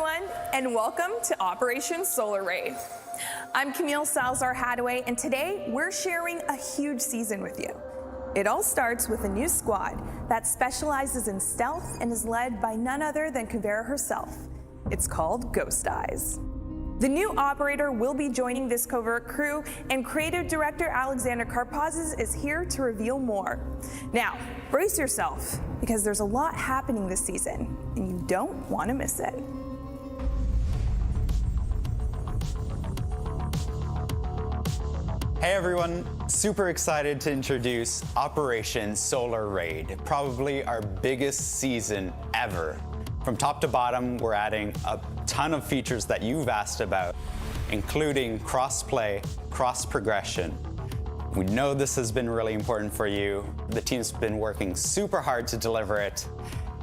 everyone, and welcome to Operation Solar Raid. I'm Camille Salazar-Hadaway, and today we're sharing a huge season with you. It all starts with a new squad that specializes in stealth and is led by none other than Kavera herself. It's called Ghost Eyes. The new operator will be joining this covert crew, and creative director Alexander Karpazis is here to reveal more. Now, brace yourself, because there's a lot happening this season, and you don't want to miss it. Hey everyone, super excited to introduce Operation Solar Raid, probably our biggest season ever. From top to bottom, we're adding a ton of features that you've asked about, including crossplay, cross-progression. We know this has been really important for you. The team's been working super hard to deliver it,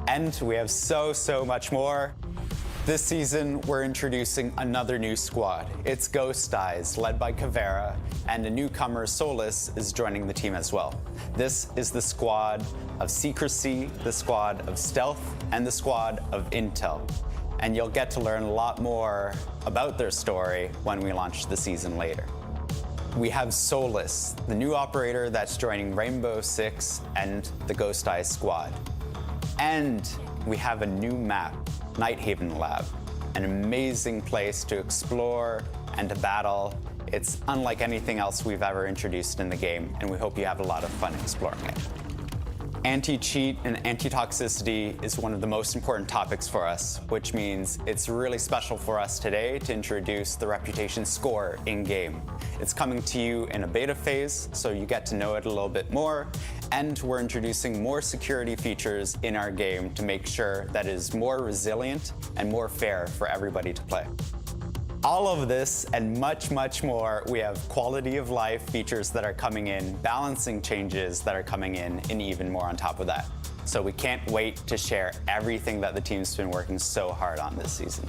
and we have so much more. This season, we're introducing another new squad. It's Ghost Eyes, led by Kavera, and a newcomer, Solis, is joining the team as well. This is the squad of secrecy, the squad of stealth, and the squad of intel. And you'll get to learn a lot more about their story when we launch the season later. We have Solis, the new operator that's joining Rainbow Six and the Ghost Eyes squad. And we have a new map, Nighthaven Lab, an amazing place to explore and to battle. It's unlike anything else we've ever introduced in the game, and we hope you have a lot of fun exploring it. Anti-cheat and anti-toxicity is one of the most important topics for us, which means it's really special for us today to introduce the reputation score in-game. It's coming to you in a beta phase, so you get to know it a little bit more, and we're introducing more security features in our game to make sure that it is more resilient and more fair for everybody to play. All of this and much more, we have quality of life features that are coming in, balancing changes that are coming in, and even more on top of that. So we can't wait to share everything that the team's been working so hard on this season.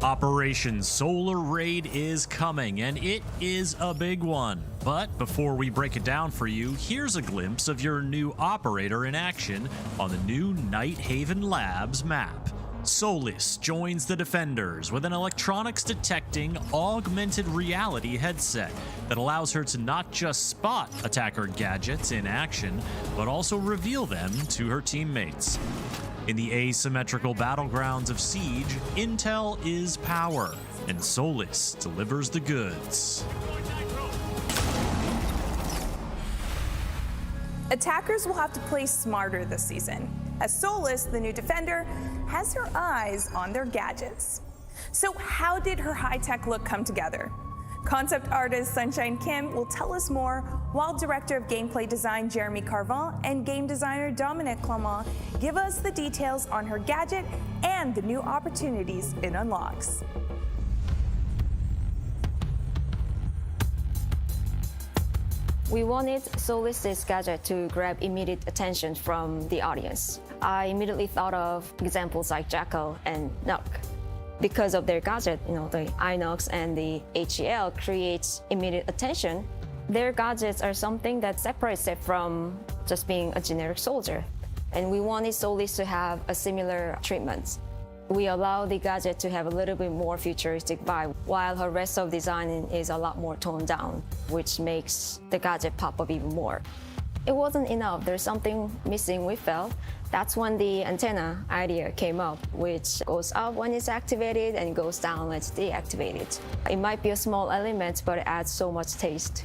Operation Solar Raid is coming, and it is a big one. But before we break it down for you, here's a glimpse of your new operator in action on the new Nighthaven Labs map. Solis joins the defenders with an electronics detecting augmented reality headset that allows her to not just spot attacker gadgets in action, but also reveal them to her teammates. In the asymmetrical battlegrounds of Siege, intel is power, and Solis delivers the goods. Attackers will have to play smarter this season, as Solis, the new defender, has her eyes on their gadgets. So how did her high-tech look come together? Concept artist Sunshine Kim will tell us more, while director of gameplay design Jeremy Carvin and game designer Dominic Clement give us the details on her gadget and the new opportunities it unlocks. We wanted Solis' gadget to grab immediate attention from the audience. I immediately thought of examples like Jackal and Nook. Because of their gadget, the Inox and the HEL creates immediate attention. Their gadgets are something that separates it from just being a generic soldier. And we wanted Solis to have a similar treatment. We allow the gadget to have a little bit more futuristic vibe, while her rest of design is a lot more toned down, which makes the gadget pop up even more. It wasn't enough. There's something missing, we felt. That's when the antenna idea came up, which goes up when it's activated and goes down when it's deactivated. It might be a small element, but it adds so much taste.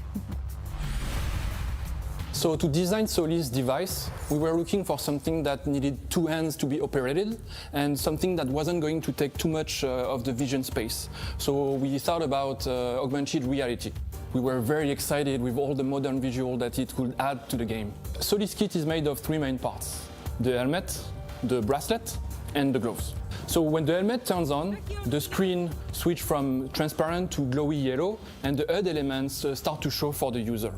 So to design Solis' device, we were looking for something that needed two hands to be operated and something that wasn't going to take too much of the vision space. So we thought about augmented reality. We were very excited with all the modern visual that it could add to the game. Solis' kit is made of three main parts: the helmet, the bracelet, and the gloves. So when the helmet turns on, the screen switches from transparent to glowy yellow, and the HUD elements start to show for the user.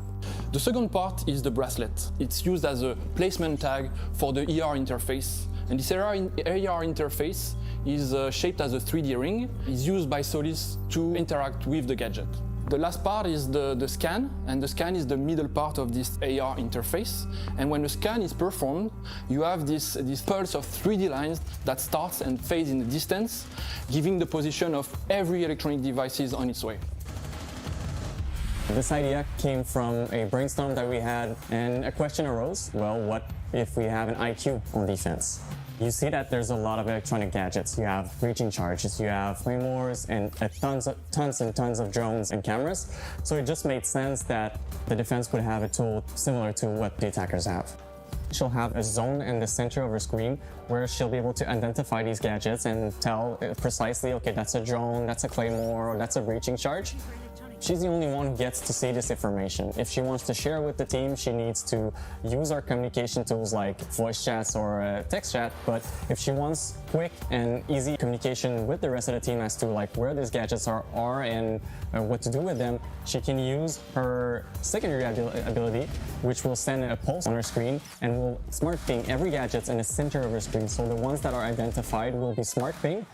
The second part is the bracelet. It's used as a placement tag for the AR interface. And this AR interface is shaped as a 3D ring. It's used by Solis to interact with the gadget. The last part is the scan, and the scan is the middle part of this AR interface. And when the scan is performed, you have this pulse of 3D lines that starts and fades in the distance, giving the position of every electronic device on its way. This idea came from a brainstorm that we had, and a question arose, well, what if we have an IQ on defense? You see that there's a lot of electronic gadgets. You have breaching charges, you have claymores, and tons and tons of drones and cameras. So it just made sense that the defense would have a tool similar to what the attackers have. She'll have a zone in the center of her screen where she'll be able to identify these gadgets and tell precisely, okay, that's a drone, that's a claymore, or that's a breaching charge. She's the only one who gets to see this information. If she wants to share with the team, she needs to use our communication tools like voice chats or text chat. But if she wants quick and easy communication with the rest of the team as to like where these gadgets are and what to do with them, she can use her secondary ability, which will send a pulse on her screen and will smart ping every gadget in the center of her screen. So the ones that are identified will be smart ping,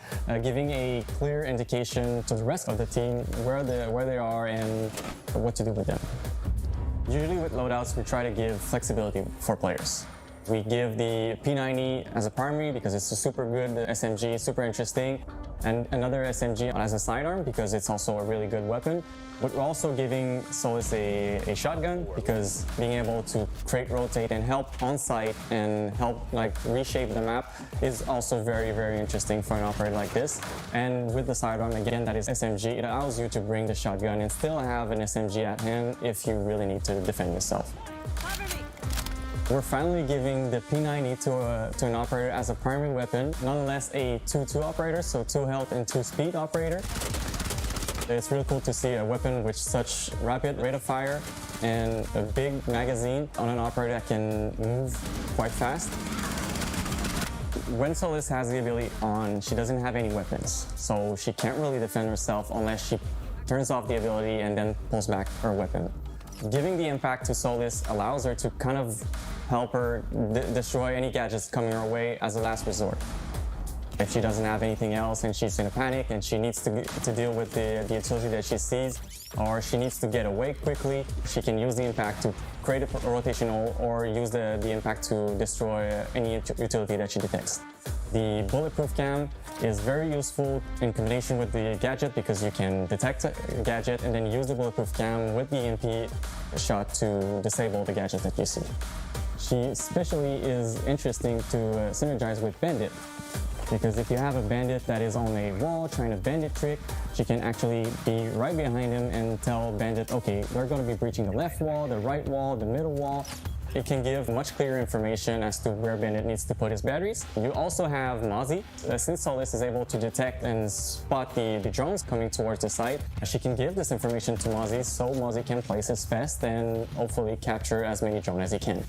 giving a clear indication to the rest of the team where they are and what to do with them. Usually with loadouts, we try to give flexibility for players. We give the P90 as a primary because it's a super good SMG, super interesting, and another SMG as a sidearm because it's also a really good weapon. But we're also giving Solis a shotgun because being able to create, rotate, and help on site and help like reshape the map is also very, very interesting for an operator like this. And with the sidearm, again, that is SMG, it allows you to bring the shotgun and still have an SMG at hand if you really need to defend yourself. We're finally giving the P90 to an operator as a primary weapon, nonetheless a 2-2 operator, so 2 health and 2 speed operator. It's really cool to see a weapon with such rapid rate of fire and a big magazine on an operator that can move quite fast. When Solis has the ability on, she doesn't have any weapons, so she can't really defend herself unless she turns off the ability and then pulls back her weapon. Giving the impact to Solis allows her to kind of help her destroy any gadgets coming her way as a last resort. If she doesn't have anything else and she's in a panic and she needs to deal with the utility that she sees, or she needs to get away quickly, she can use the impact to create a rotation or use the impact to destroy any utility that she detects. The bulletproof cam is very useful in combination with the gadget because you can detect a gadget and then use the bulletproof cam with the EMP shot to disable the gadget that you see. She especially is interesting to synergize with Bandit, because if you have a bandit that is on a wall trying a bandit trick, she can actually be right behind him and tell Bandit, okay, we're going to be breaching the left wall, the right wall, the middle wall. It can give much clearer information as to where Bandit needs to put his batteries. You also have Mozzie. Since Solis is able to detect and spot the drones coming towards the site, she can give this information to Mozzie so Mozzie can place his vest and hopefully capture as many drones as he can.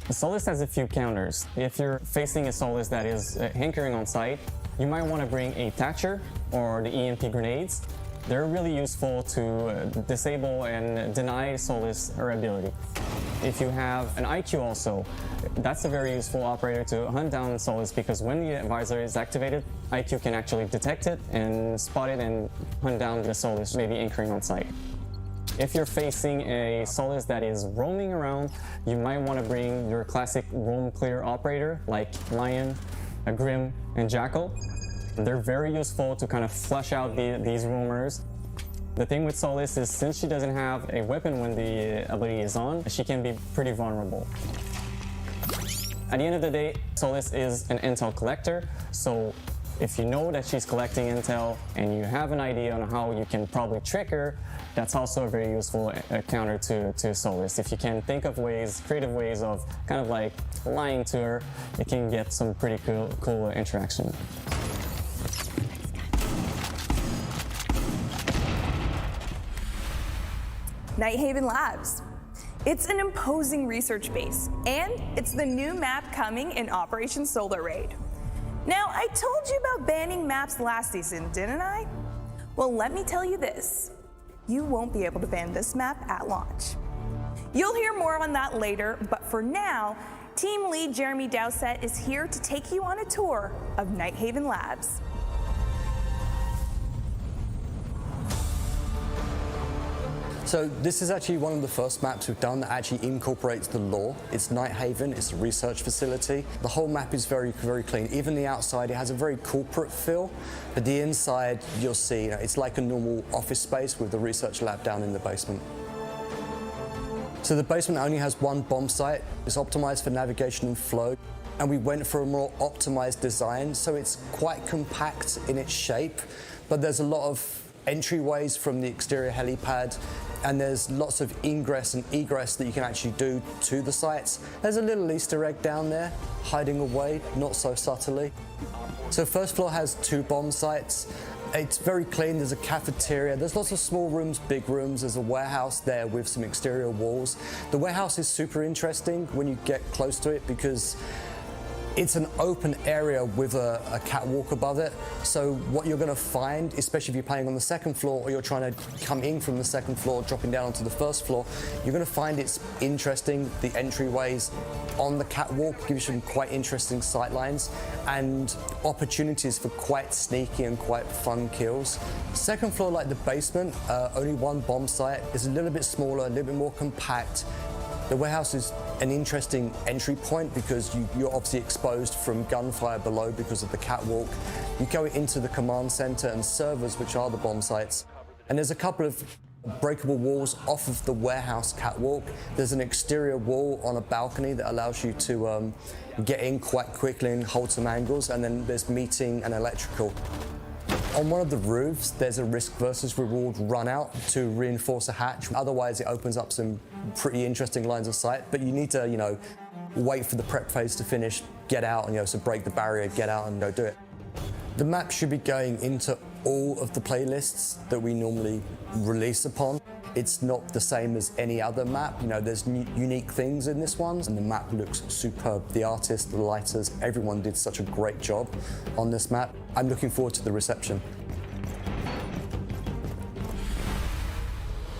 Solis has a few counters. If you're facing a Solis that is hankering on site, you might want to bring a Thatcher or the EMP grenades. They're really useful to disable and deny Solis her ability. If you have an IQ also, that's a very useful operator to hunt down Solis because when the visor is activated, IQ can actually detect it and spot it and hunt down the Solis, maybe anchoring on site. If you're facing a Solis that is roaming around, you might want to bring your classic roam clear operator like Lion, Grim, and Jackal. They're very useful to kind of flush out these roamers. The thing with Solis is since she doesn't have a weapon when the ability is on, she can be pretty vulnerable. At the end of the day, Solis is an intel collector, so if you know that she's collecting intel and you have an idea on how you can probably trick her, that's also a very useful counter to Solis. If you can think of ways, creative ways of kind of like lying to her, it can get some pretty cool interaction. Nighthaven Labs. It's an imposing research base, and it's the new map coming in Operation Solar Raid. Now, I told you about banning maps last season, didn't I? Well, let me tell you this. You won't be able to ban this map at launch. You'll hear more on that later, but for now, Team Lead Jeremy Dowsett is here to take you on a tour of Nighthaven Labs. So this is actually one of the first maps we've done that actually incorporates the lore. It's Night Haven, it's a research facility. The whole map is very, very clean. Even the outside, it has a very corporate feel, but the inside, you'll see, it's like a normal office space with the research lab down in the basement. So the basement only has one bomb site. It's optimized for navigation and flow. And we went for a more optimized design, so it's quite compact in its shape, but there's a lot of entryways from the exterior helipad, and there's lots of ingress and egress that you can actually do to the sites. There's a little Easter egg down there, hiding away, not so subtly. So first floor has 2 bomb sites. It's very clean, there's a cafeteria, there's lots of small rooms, big rooms, there's a warehouse there with some exterior walls. The warehouse is super interesting when you get close to it because it's an open area with a catwalk above it. So what you're going to find, especially if you're playing on the second floor or you're trying to come in from the second floor, dropping down onto the first floor, you're going to find it's interesting. The entryways on the catwalk give you some quite interesting sight lines and opportunities for quite sneaky and quite fun kills. Second floor, like the basement, only 1 bomb site. It's a little bit smaller, a little bit more compact. The warehouse is an interesting entry point because you're obviously exposed from gunfire below because of the catwalk. You go into the command center and servers, which are the bomb sites, and there's a couple of breakable walls off of the warehouse catwalk. There's an exterior wall on a balcony that allows you to get in quite quickly and hold some angles, and then there's meeting and electrical. On one of the roofs, there's a risk versus reward run out to reinforce a hatch. Otherwise, it opens up some pretty interesting lines of sight, but you need to, wait for the prep phase to finish, get out, and, so break the barrier, get out and go do it. The map should be going into all of the playlists that we normally release upon. It's not the same as any other map. There's unique things in this one, and the map looks superb. The artists, the lighters, everyone did such a great job on this map. I'm looking forward to the reception.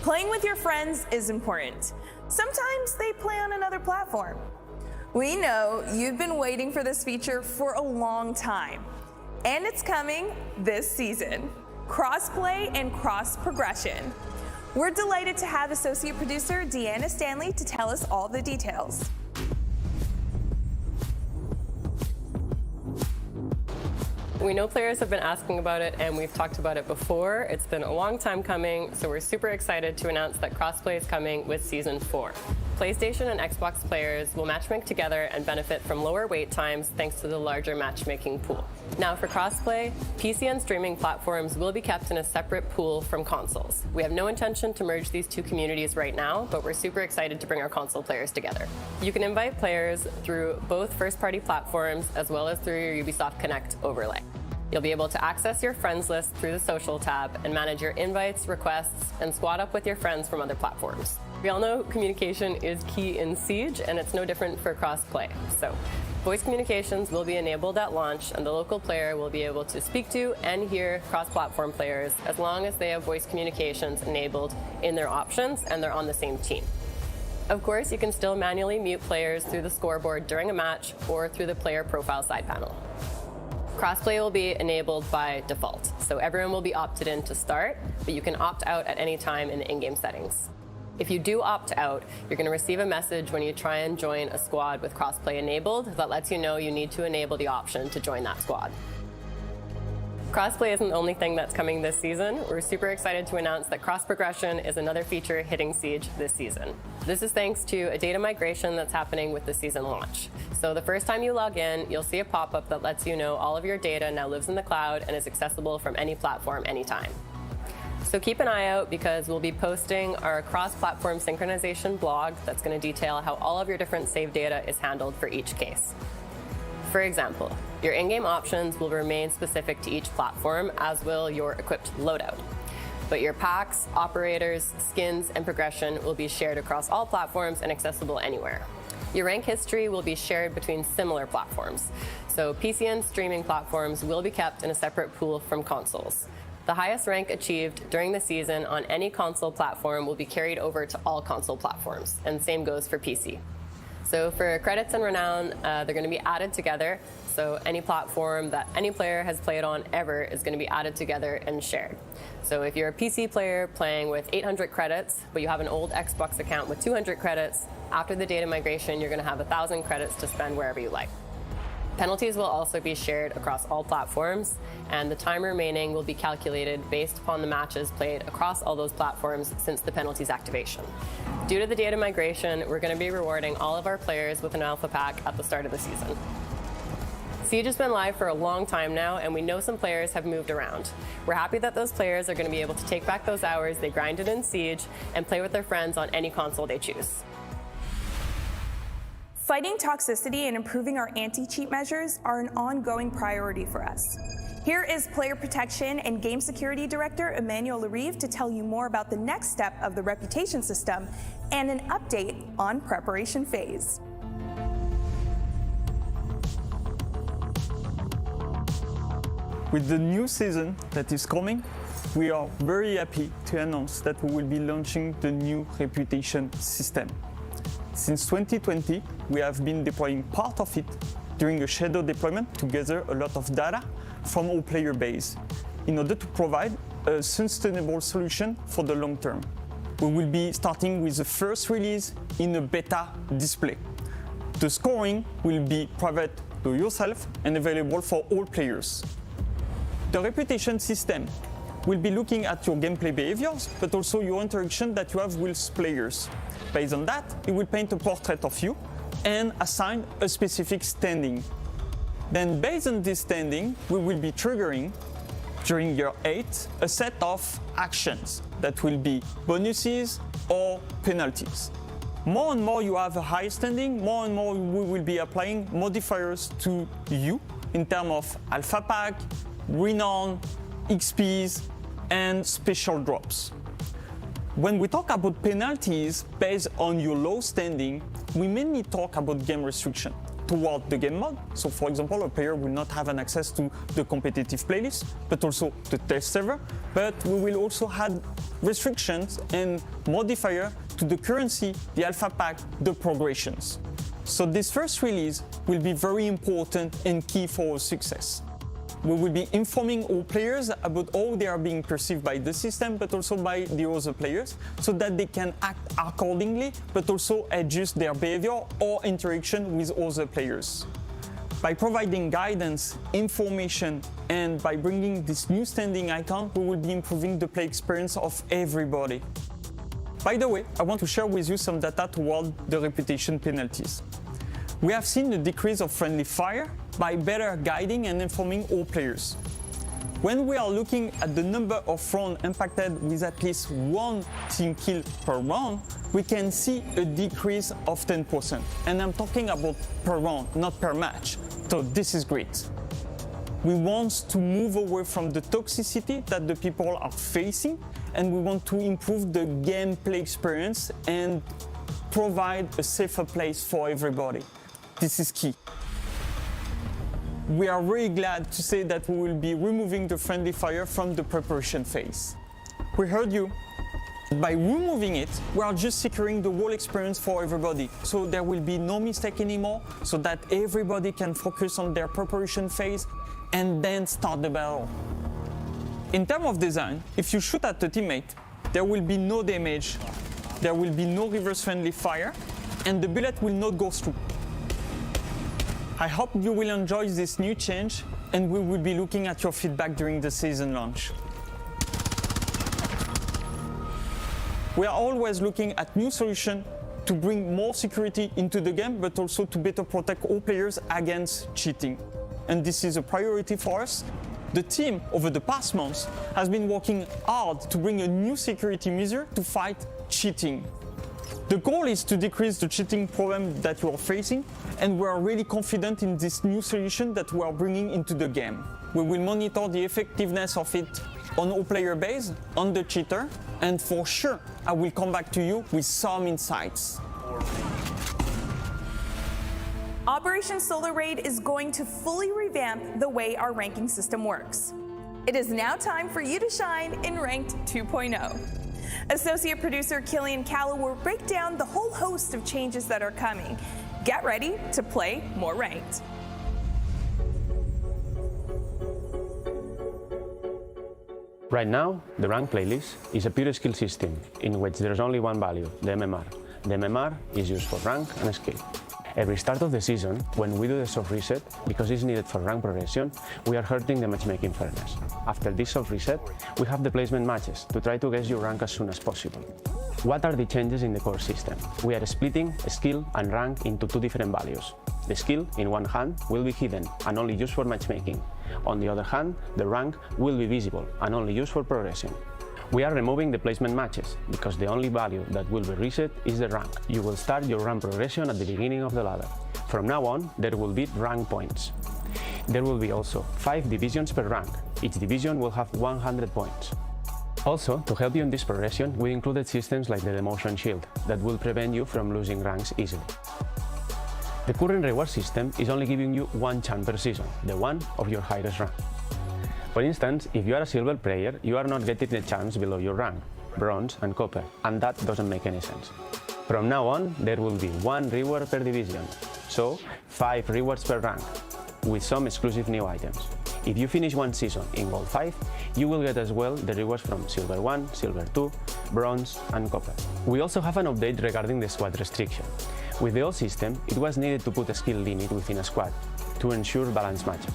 Playing with your friends is important. Sometimes they play on another platform. We know you've been waiting for this feature for a long time, and it's coming this season. Crossplay and cross progression. We're delighted to have associate producer Deanna Stanley to tell us all the details. We know players have been asking about it, and we've talked about it before. It's been a long time coming, so we're super excited to announce that Crossplay is coming with Season 4. PlayStation and Xbox players will matchmake together and benefit from lower wait times thanks to the larger matchmaking pool. Now for Crossplay, PC and streaming platforms will be kept in a separate pool from consoles. We have no intention to merge these 2 communities right now, but we're super excited to bring our console players together. You can invite players through both first-party platforms as well as through your Ubisoft Connect overlay. You'll be able to access your friends list through the social tab and manage your invites, requests, and squad up with your friends from other platforms. We all know communication is key in Siege, and it's no different for Crossplay. So, voice communications will be enabled at launch, and the local player will be able to speak to and hear cross-platform players as long as they have voice communications enabled in their options and they're on the same team. Of course, you can still manually mute players through the scoreboard during a match or through the player profile side panel. Crossplay will be enabled by default, so everyone will be opted in to start, but you can opt out at any time in the in-game settings. If you do opt out, you're going to receive a message when you try and join a squad with Crossplay enabled that lets you know you need to enable the option to join that squad. Crossplay isn't the only thing that's coming this season. We're super excited to announce that cross progression is another feature hitting Siege this season. This is thanks to a data migration that's happening with the season launch. So the first time you log in, you'll see a pop-up that lets you know all of your data now lives in the cloud and is accessible from any platform anytime. So keep an eye out because we'll be posting our cross-platform synchronization blog that's going to detail how all of your different save data is handled for each case. For example, your in-game options will remain specific to each platform, as will your equipped loadout. But your packs, operators, skins, and progression will be shared across all platforms and accessible anywhere. Your rank history will be shared between similar platforms. So PC and streaming platforms will be kept in a separate pool from consoles. The highest rank achieved during the season on any console platform will be carried over to all console platforms, and same goes for PC. So for credits and renown, they're going to be added together. So any platform that any player has played on ever is going to be added together and shared. So if you're a PC player playing with 800 credits, but you have an old Xbox account with 200 credits, after the data migration, you're going to have 1,000 credits to spend wherever you like. Penalties will also be shared across all platforms, and the time remaining will be calculated based upon the matches played across all those platforms since the penalties activation. Due to the data migration, we're going to be rewarding all of our players with an alpha pack at the start of the season. Siege has been live for a long time now, and we know some players have moved around. We're happy that those players are going to be able to take back those hours they grinded in Siege and play with their friends on any console they choose. Fighting toxicity and improving our anti-cheat measures are an ongoing priority for us. Here is Player Protection and Game Security Director Emmanuel Larive to tell you more about the next step of the reputation system and an update on preparation phase. With the new season that is coming, we are very happy to announce that we will be launching the new reputation system. Since 2020, we have been deploying part of it during a shadow deployment to gather a lot of data from our player base in order to provide a sustainable solution for the long term. We will be starting with the first release in a beta display. The scoring will be private to yourself and available for all players. The reputation system will be looking at your gameplay behaviors, but also your interaction that you have with players. Based on that, it will paint a portrait of you and assign a specific standing. Then based on this standing, we will be triggering, during year 8, a set of actions that will be bonuses or penalties. More and more you have a high standing, more and more we will be applying modifiers to you in terms of alpha pack, renown, XPs, and special drops. When we talk about penalties based on your low standing, we mainly talk about game restriction toward the game mode. So for example, a player will not have an access to the competitive playlist, but also the test server. But we will also have restrictions and modifier to the currency, the alpha pack, the progressions. So this first release will be very important and key for our success. We will be informing all players about how they are being perceived by the system, but also by the other players, so that they can act accordingly, but also adjust their behavior or interaction with other players. By providing guidance, information, and by bringing this new standing icon, we will be improving the play experience of everybody. By the way, I want to share with you some data toward the reputation penalties. We have seen a decrease of friendly fire by better guiding and informing all players. When we are looking at the number of rounds impacted with at least one team kill per round, we can see a decrease of 10%. And I'm talking about per round, not per match. So this is great. We want to move away from the toxicity that the people are facing, and we want to improve the gameplay experience and provide a safer place for everybody. This is key. We are very glad to say that we will be removing the friendly fire from the preparation phase. We heard you. By removing it, we are just securing the whole experience for everybody. So there will be no mistake anymore, so that everybody can focus on their preparation phase and then start the battle. In terms of design, if you shoot at a teammate, there will be no damage, there will be no reverse friendly fire, and the bullet will not go through. I hope you will enjoy this new change, and we will be looking at your feedback during the season launch. We are always looking at new solutions to bring more security into the game, but also to better protect all players against cheating. And this is a priority for us. The team, over the past months, has been working hard to bring a new security measure to fight cheating. The goal is to decrease the cheating problem that you are facing, and we are really confident in this new solution that we are bringing into the game. We will monitor the effectiveness of it on our player base, on the cheater, and for sure, I will come back to you with some insights. Operation Solar Raid is going to fully revamp the way our ranking system works. It is now time for you to shine in Ranked 2.0. Associate producer Killian Callow will break down the whole host of changes that are coming. Get ready to play more ranked. Right now, the rank playlist is a pure skill system in which there's only one value, the MMR. The MMR is used for rank and skill. Every start of the season, when we do the soft reset, because it's needed for rank progression, we are hurting the matchmaking fairness. After this soft reset, we have the placement matches to try to guess your rank as soon as possible. What are the changes in the core system? We are splitting skill and rank into two different values. The skill, in one hand, will be hidden and only used for matchmaking. On the other hand, the rank will be visible and only used for progression. We are removing the placement matches, because the only value that will be reset is the rank. You will start your rank progression at the beginning of the ladder. From now on, there will be rank points. There will be also 5 divisions per rank. Each division will have 100 points. Also, to help you in this progression, we included systems like the demotion shield that will prevent you from losing ranks easily. The current reward system is only giving you one chance per season, the one of your highest rank. For instance, if you are a silver player, you are not getting the chance below your rank, bronze and copper, and that doesn't make any sense. From now on, there will be 1 reward per division, so 5 rewards per rank, with some exclusive new items. If you finish one season in Gold 5, you will get as well the rewards from Silver 1, Silver 2, Bronze and Copper. We also have an update regarding the squad restriction. With the old system, it was needed to put a skill limit within a squad to ensure balanced matches.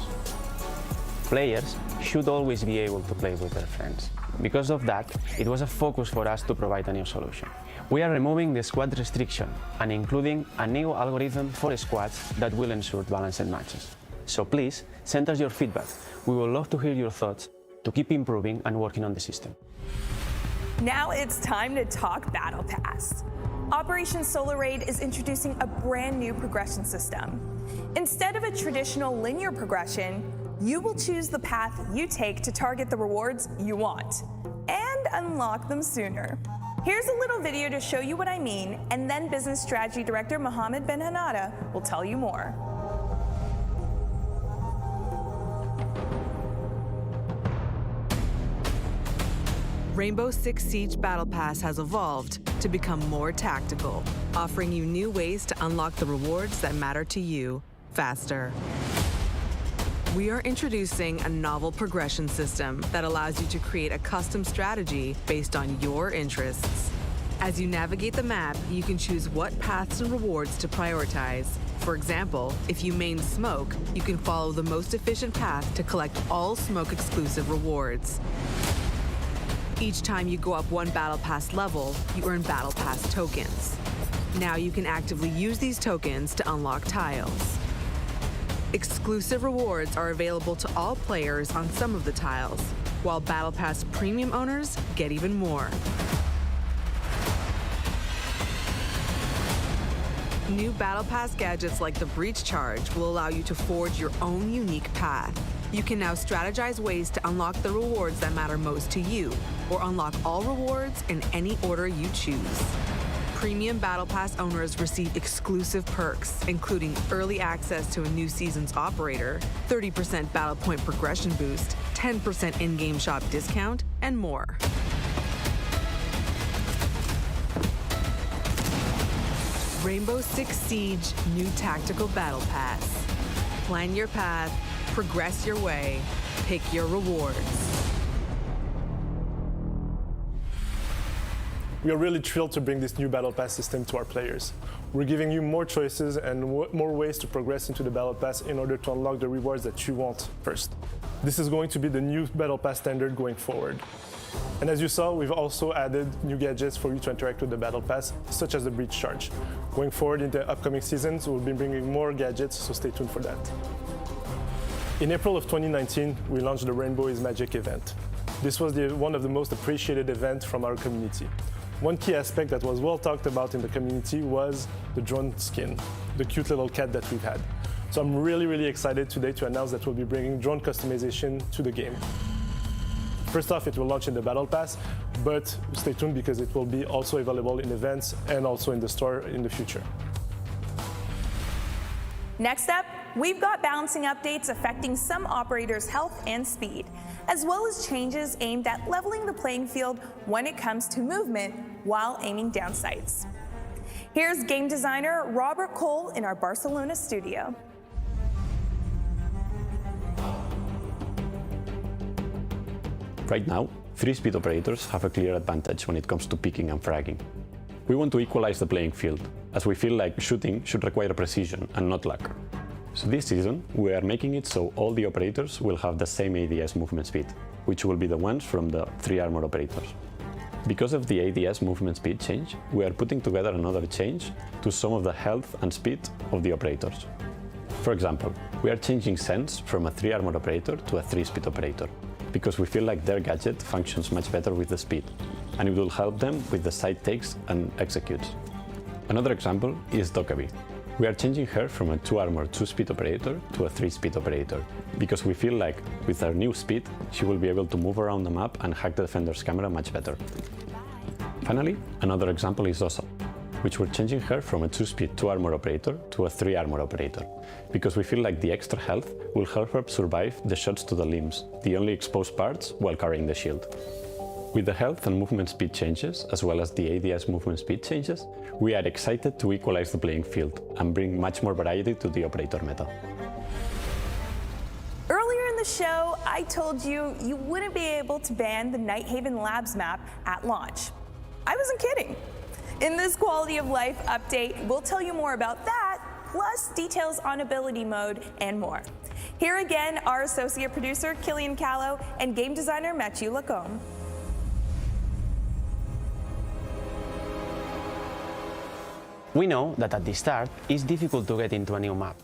Players should always be able to play with their friends. Because of that, it was a focus for us to provide a new solution. We are removing the squad restriction and including a new algorithm for squads that will ensure balanced matches. So please, send us your feedback. We would love to hear your thoughts to keep improving and working on the system. Now it's time to talk Battle Pass. Operation Solar Raid is introducing a brand new progression system. Instead of a traditional linear progression, you will choose the path you take to target the rewards you want and unlock them sooner. Here's a little video to show you what I mean, and then Business Strategy Director Mohammed Ben Hanada will tell you more. Rainbow Six Siege Battle Pass has evolved to become more tactical, offering you new ways to unlock the rewards that matter to you faster. We are introducing a novel progression system that allows you to create a custom strategy based on your interests. As you navigate the map, you can choose what paths and rewards to prioritize. For example, if you main smoke, you can follow the most efficient path to collect all smoke-exclusive rewards. Each time you go up one Battle Pass level, you earn Battle Pass tokens. Now you can actively use these tokens to unlock tiles. Exclusive rewards are available to all players on some of the tiles, while Battle Pass Premium owners get even more. New Battle Pass gadgets like the Breach Charge will allow you to forge your own unique path. You can now strategize ways to unlock the rewards that matter most to you, or unlock all rewards in any order you choose. Premium Battle Pass owners receive exclusive perks, including early access to a new season's Operator, 30% battle point progression boost, 10% in-game shop discount, and more. Rainbow Six Siege New Tactical Battle Pass. Plan your path, progress your way, pick your rewards. We are really thrilled to bring this new Battle Pass system to our players. We're giving you more choices and more ways to progress into the Battle Pass in order to unlock the rewards that you want first. This is going to be the new Battle Pass standard going forward. And as you saw, we've also added new gadgets for you to interact with the Battle Pass, such as the Breach Charge. Going forward in the upcoming seasons, we'll be bringing more gadgets, so stay tuned for that. In April of 2019, we launched the Rainbow is Magic event. This was one of the most appreciated events from our community. One key aspect that was well talked about in the community was the drone skin, the cute little cat that we've had. So I'm really excited today to announce that we'll be bringing drone customization to the game. First off, it will launch in the Battle Pass, but stay tuned because it will be also available in events and also in the store in the future. Next up, we've got balancing updates affecting some operators' health and speed, as well as changes aimed at leveling the playing field when it comes to movement while aiming down sights. Here's game designer Robert Cole in our Barcelona studio. Right now, 3-speed operators have a clear advantage when it comes to picking and fragging. We want to equalize the playing field, as we feel like shooting should require precision and not luck. So this season, we are making it so all the operators will have the same ADS movement speed, which will be the ones from the 3 armor operators. Because of the ADS movement speed change, we are putting together another change to some of the health and speed of the operators. For example, we are changing Sense from a 3 armor operator to a 3-speed operator, because we feel like their gadget functions much better with the speed, and it will help them with the side takes and executes. Another example is Dokkaebi. We are changing her from a 2 armor 2-speed operator to a 3-speed operator, because we feel like with her new speed, she will be able to move around the map and hack the defender's camera much better. Finally, another example is Osa, which we're changing her from a 2-speed 2 armor operator to a 3 armor operator, because we feel like the extra health will help her survive the shots to the limbs, the only exposed parts, while carrying the shield. With the health and movement speed changes, as well as the ADS movement speed changes, we are excited to equalize the playing field and bring much more variety to the operator meta. Earlier in the show, I told you you wouldn't be able to ban the Nighthaven Labs map at launch. I wasn't kidding. In this quality of life update, we'll tell you more about that, plus details on ability mode and more. Here again, our associate producer, Killian Callow, and game designer, Mathieu Lacombe. We know that at the start, it's difficult to get into a new map.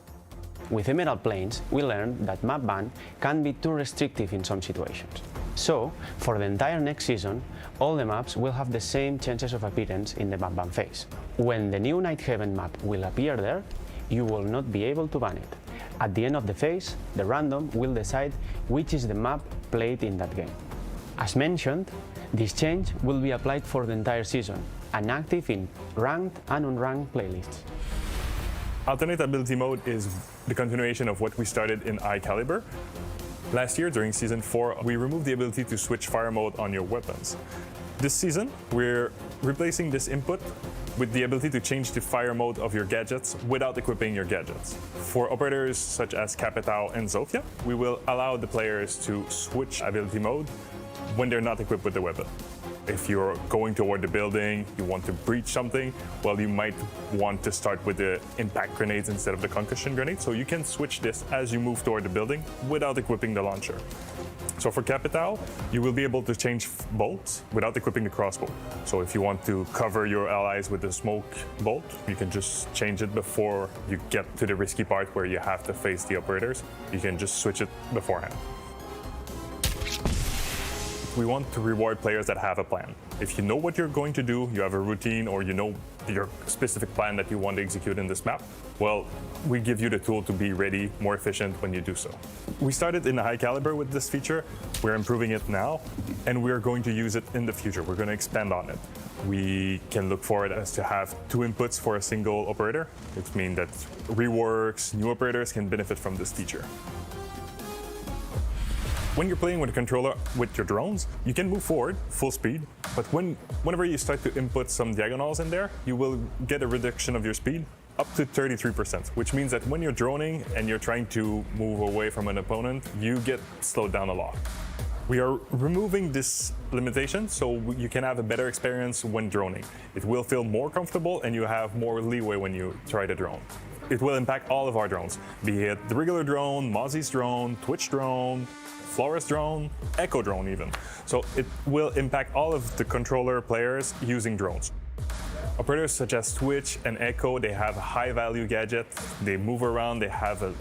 With Emerald Plains, we learned that map ban can be too restrictive in some situations. So, for the entire next season, all the maps will have the same chances of appearance in the map ban phase. When the new Nighthaven map will appear there, you will not be able to ban it. At the end of the phase, the random will decide which is the map played in that game. As mentioned, this change will be applied for the entire season and active in ranked and unranked playlists. Alternate ability mode is the continuation of what we started in High Caliber. Last year, during Season 4, we removed the ability to switch fire mode on your weapons. This season, we're replacing this input with the ability to change the fire mode of your gadgets without equipping your gadgets. For operators such as Capitao and Zofia, we will allow the players to switch ability mode when they're not equipped with the weapon. If you're going toward the building, you want to breach something, well, you might want to start with the impact grenades instead of the concussion grenade, so you can switch this as you move toward the building without equipping the launcher. So for Capitao, you will be able to change bolts without equipping the crossbow. So if you want to cover your allies with the smoke bolt, you can just change it before you get to the risky part where you have to face the operators. You can just switch it beforehand. We want to reward players that have a plan. If you know what you're going to do, you have a routine, or you know your specific plan that you want to execute in this map, well, we give you the tool to be ready, more efficient when you do so. We started in the High Caliber with this feature. We're improving it now, and we're going to use it in the future. We're going to expand on it. We can look for it as to have 2 inputs for a single operator, which means that reworks, new operators can benefit from this feature. When you're playing with a controller with your drones, you can move forward full speed, but whenever you start to input some diagonals in there, you will get a reduction of your speed up to 33%, which means that when you're droning and you're trying to move away from an opponent, you get slowed down a lot. We are removing this limitation so you can have a better experience when droning. It will feel more comfortable and you have more leeway when you try to drone. It will impact all of our drones, be it the regular drone, Mozzie's drone, Twitch drone, Flores drone, Echo drone even. So it will impact all of the controller players using drones. Operators such as Twitch and Echo, they have a high value gadget, they move around, they have a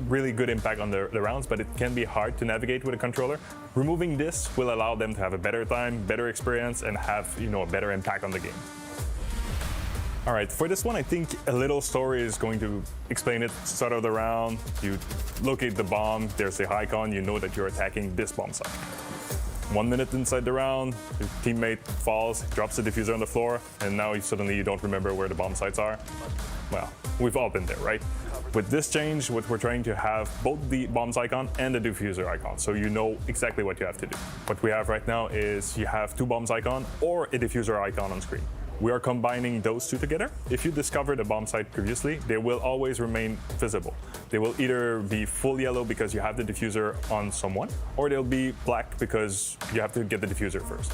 really good impact on the rounds, but it can be hard to navigate with a controller. Removing this will allow them to have a better time, better experience, and have a better impact on the game. All right, for this one, I think a little story is going to explain it. Start of the round, you locate the bomb, there's the icon, you know that you're attacking this bomb site. 1 minute inside the round, your teammate falls, drops the diffuser on the floor, and now suddenly you don't remember where the bomb sites are. Well, we've all been there, right? With this change, what we're trying to have both the bombs icon and the diffuser icon, so you know exactly what you have to do. What we have right now is you have 2 bombs icon or a diffuser icon on screen. We are combining those 2 together. If you discovered a bomb site previously, they will always remain visible. They will either be full yellow because you have the diffuser on someone, or they'll be black because you have to get the diffuser first.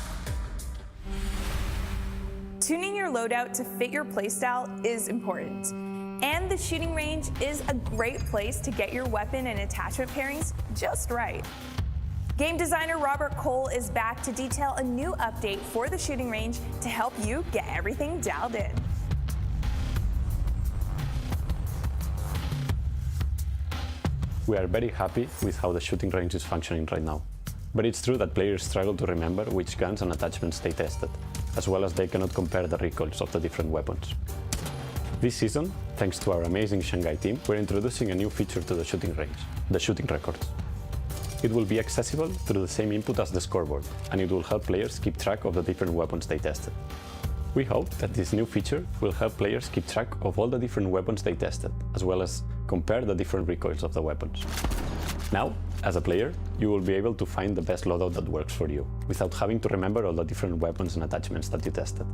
Tuning your loadout to fit your playstyle is important. And the shooting range is a great place to get your weapon and attachment pairings just right. Game designer Robert Cole is back to detail a new update for the shooting range to help you get everything dialed in. We are very happy with how the shooting range is functioning right now. But it's true that players struggle to remember which guns and attachments they tested, as well as they cannot compare the recoils of the different weapons. This season, thanks to our amazing Shanghai team, we're introducing a new feature to the shooting range, the shooting records. It will be accessible through the same input as the scoreboard, and it will help players keep track of the different weapons they tested. We hope that this new feature will help players keep track of all the different weapons they tested, as well as compare the different recoils of the weapons. Now, as a player, you will be able to find the best loadout that works for you, without having to remember all the different weapons and attachments that you tested.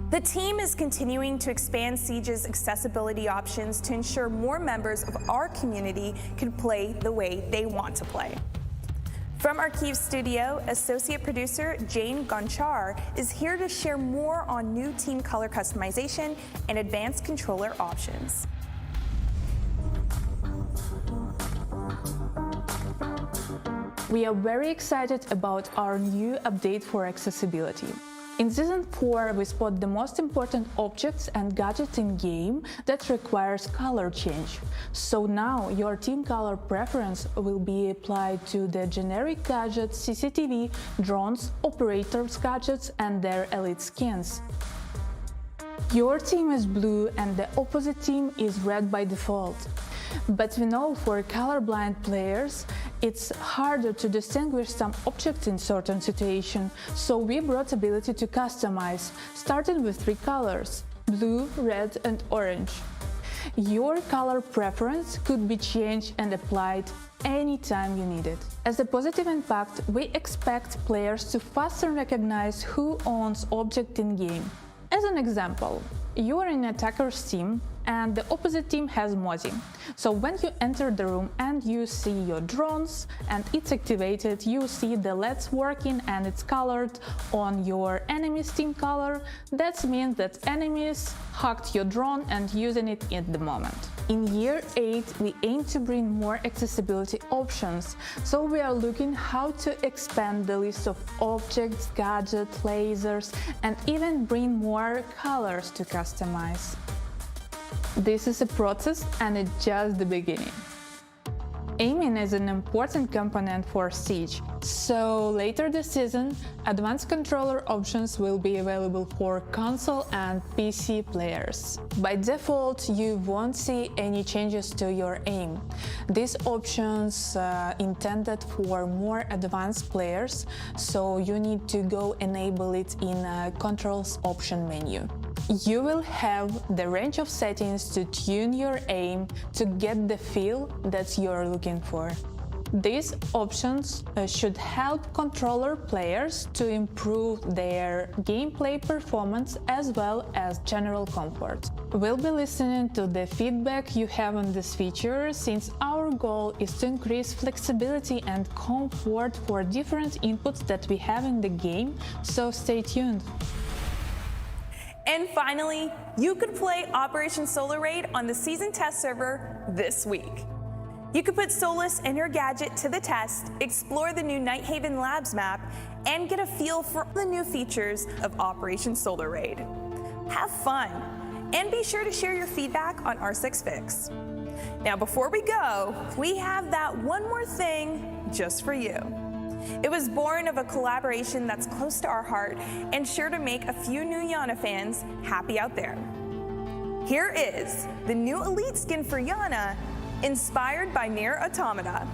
The team is continuing to expand Siege's accessibility options to ensure more members of our community can play the way they want to play. From our Kyiv studio, associate producer Jane Gonchar is here to share more on new team color customization and advanced controller options. We are very excited about our new update for accessibility. In Season 4, we spot the most important objects and gadgets in-game that requires color change. So now your team color preference will be applied to the generic gadgets, CCTV, drones, operators gadgets and their elite skins. Your team is blue and the opposite team is red by default. But we know for colorblind players, it's harder to distinguish some objects in certain situations, so we brought ability to customize, starting with 3 colors: blue, red and orange. Your color preference could be changed and applied anytime you need it. As a positive impact, we expect players to faster recognize who owns object in-game. As an example, you are in attacker's team and the opposite team has Mozi. So when you enter the room and you see your drones and it's activated, you see the LEDs working and it's colored on your enemy's team color. That means that enemies hacked your drone and using it at the moment. In year 8, we aim to bring more accessibility options, so we are looking how to expand the list of objects, gadgets, lasers, and even bring more colors to customize. This is a process and it's just the beginning. Aiming is an important component for Siege, so later this season, advanced controller options will be available for console and PC players. By default, you won't see any changes to your aim. These options are intended for more advanced players, so you need to go enable it in a controls option menu. You will have the range of settings to tune your aim to get the feel that you're looking for. These options should help controller players to improve their gameplay performance as well as general comfort. We'll be listening to the feedback you have on this feature, since our goal is to increase flexibility and comfort for different inputs that we have in the game, so stay tuned. And finally, you could play Operation Solar Raid on the season test server this week. You could put Solis and your gadget to the test, explore the new Nighthaven Labs map, and get a feel for the new features of Operation Solar Raid. Have fun, and be sure to share your feedback on R6 Fix. Now before we go, we have that one more thing just for you. It was born of a collaboration that's close to our heart and sure to make a few new Yana fans happy out there. Here is the new Elite skin for Yana, inspired by Nier Automata.